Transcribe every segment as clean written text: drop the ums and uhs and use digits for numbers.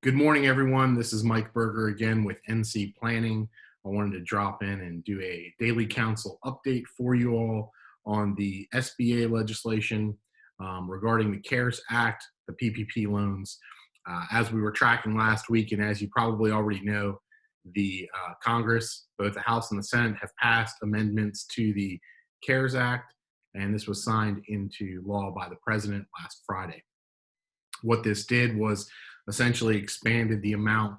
Good morning, everyone. This is Mike Berger again with NC Planning. I wanted to drop in and do a daily council update for you all on the SBA legislation regarding the CARES Act, the PPP loans. As we were tracking last week, and as you probably already know, the Congress, both the House and the Senate, have passed amendments to the CARES Act, and this was signed into law by the President last Friday. What this did was essentially expanded the amount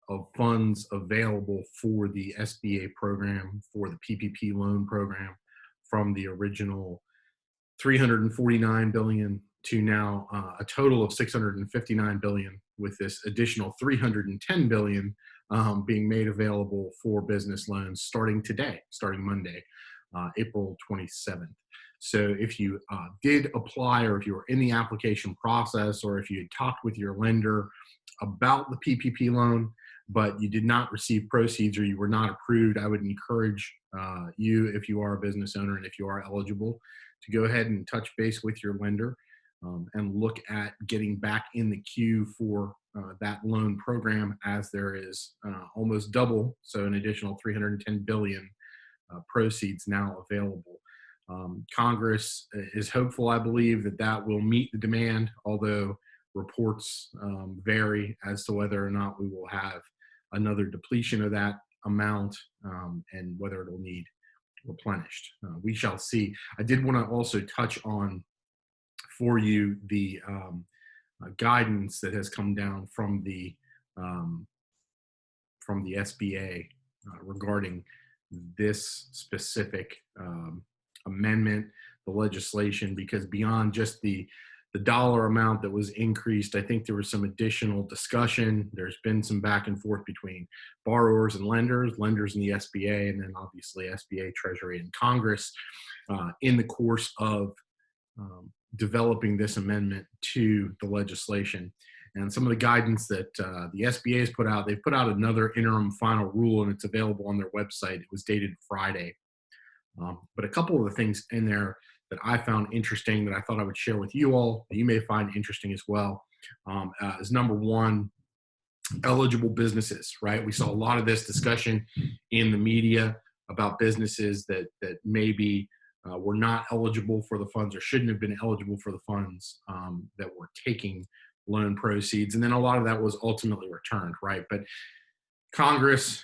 of funds available for the SBA program, for the PPP loan program, from the original 349 billion to now a total of 659 billion, with this additional 310 billion being made available for business loans starting today, starting Monday, April 27th. So if you did apply, or if you were in the application process, or if you had talked with your lender about the PPP loan, but you did not receive proceeds or you were not approved, I would encourage you, if you are a business owner and if you are eligible, to go ahead and touch base with your lender and look at getting back in the queue for that loan program, as there is almost double, so an additional 310 billion proceeds now available. Congress is hopeful, I believe, that that will meet the demand, although reports vary as to whether or not we will have another depletion of that amount and whether it'll need replenished. We shall see. I did want to also touch on for you the guidance that has come down from the SBA regarding this specific amendment, the legislation, because beyond just the dollar amount that was increased, I think there was some additional discussion. There's been some back and forth between borrowers and lenders in the SBA, and then obviously SBA, Treasury, and Congress in the course of developing this amendment to the legislation. And some of the guidance that the SBA has put out, they've put out another interim final rule, and it's available on their website. It was dated Friday. But a couple of the things in there that I found interesting that I thought I would share with you all, that you may find interesting as well, is number one, eligible businesses, right? We saw a lot of this discussion in the media about businesses that maybe were not eligible for the funds, or shouldn't have been eligible for the funds that were taking loan proceeds. And then a lot of that was ultimately returned, right? But Congress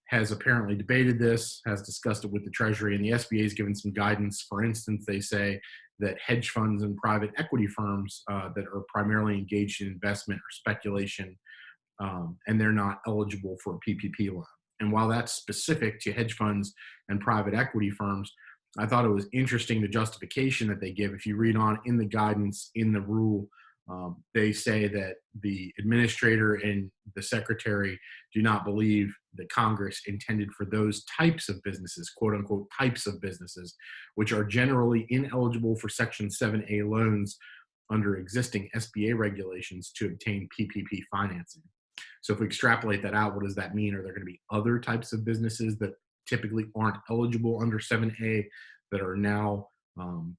has apparently debated this, has discussed it with the Treasury, and the SBA has given some guidance. For instance, they say that hedge funds and private equity firms that are primarily engaged in investment or speculation, and they're not eligible for a PPP loan. And while that's specific to hedge funds and private equity firms, I thought it was interesting the justification that they give. If you read on in the guidance, in the rule, they say that the administrator and the secretary do not believe that Congress intended for those types of businesses, quote unquote, types of businesses, which are generally ineligible for Section 7A loans under existing SBA regulations, to obtain PPP financing. So if we extrapolate that out, what does that mean? Are there going to be other types of businesses that typically aren't eligible under 7A that are now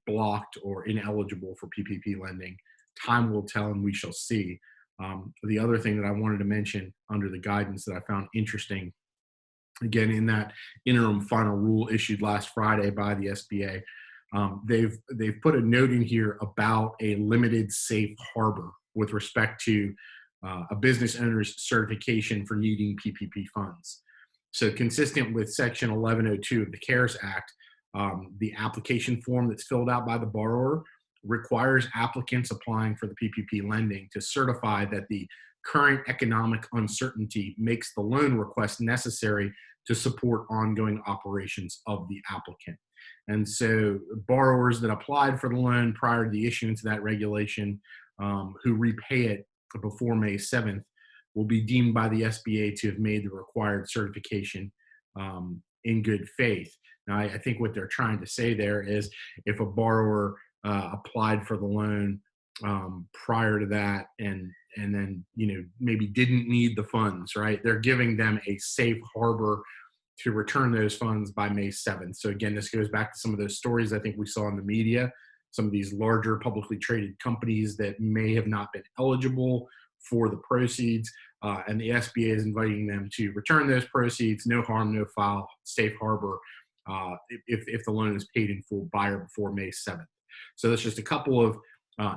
blocked or ineligible for PPP lending? Time will tell, and we shall see. The other thing that I wanted to mention under the guidance that I found interesting, again, in that interim final rule issued last Friday by the SBA, they've put a note in here about a limited safe harbor with respect to a business owner's certification for needing PPP funds. So consistent with Section 1102 of the CARES Act, the application form that's filled out by the borrower requires applicants applying for the PPP lending to certify that the current economic uncertainty makes the loan request necessary to support ongoing operations of the applicant. And so borrowers that applied for the loan prior to the issuance of that regulation, who repay it before May 7th, will be deemed by the SBA to have made the required certification in good faith. Now, I think what they're trying to say there is, if a borrower applied for the loan prior to that and then maybe didn't need the funds, right, they're giving them a safe harbor to return those funds by May 7th. So again, this goes back to some of those stories I think we saw in the media, some of these larger publicly traded companies that may have not been eligible for the proceeds. And the SBA is inviting them to return those proceeds, no harm, no foul, safe harbor, if the loan is paid in full by or before May 7th. So that's just a couple of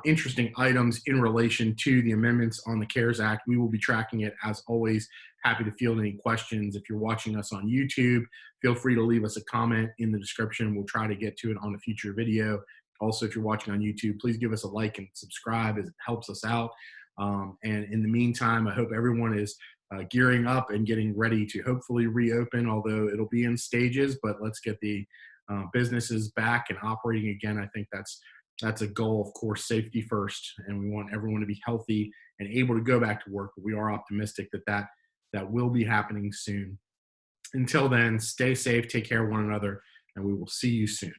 interesting items in relation to the amendments on the CARES Act. We will be tracking it as always. Happy to field any questions. If you're watching us on YouTube, feel free to leave us a comment in the description. We'll try to get to it on a future video. Also, if you're watching on YouTube, please give us a like and subscribe, as it helps us out. And in the meantime, I hope everyone is gearing up and getting ready to hopefully reopen, although it'll be in stages, but let's get the businesses back and operating again. I think that's a goal, of course, safety first, and we want everyone to be healthy and able to go back to work, but we are optimistic that will be happening soon. Until then, stay safe, take care of one another, and we will see you soon.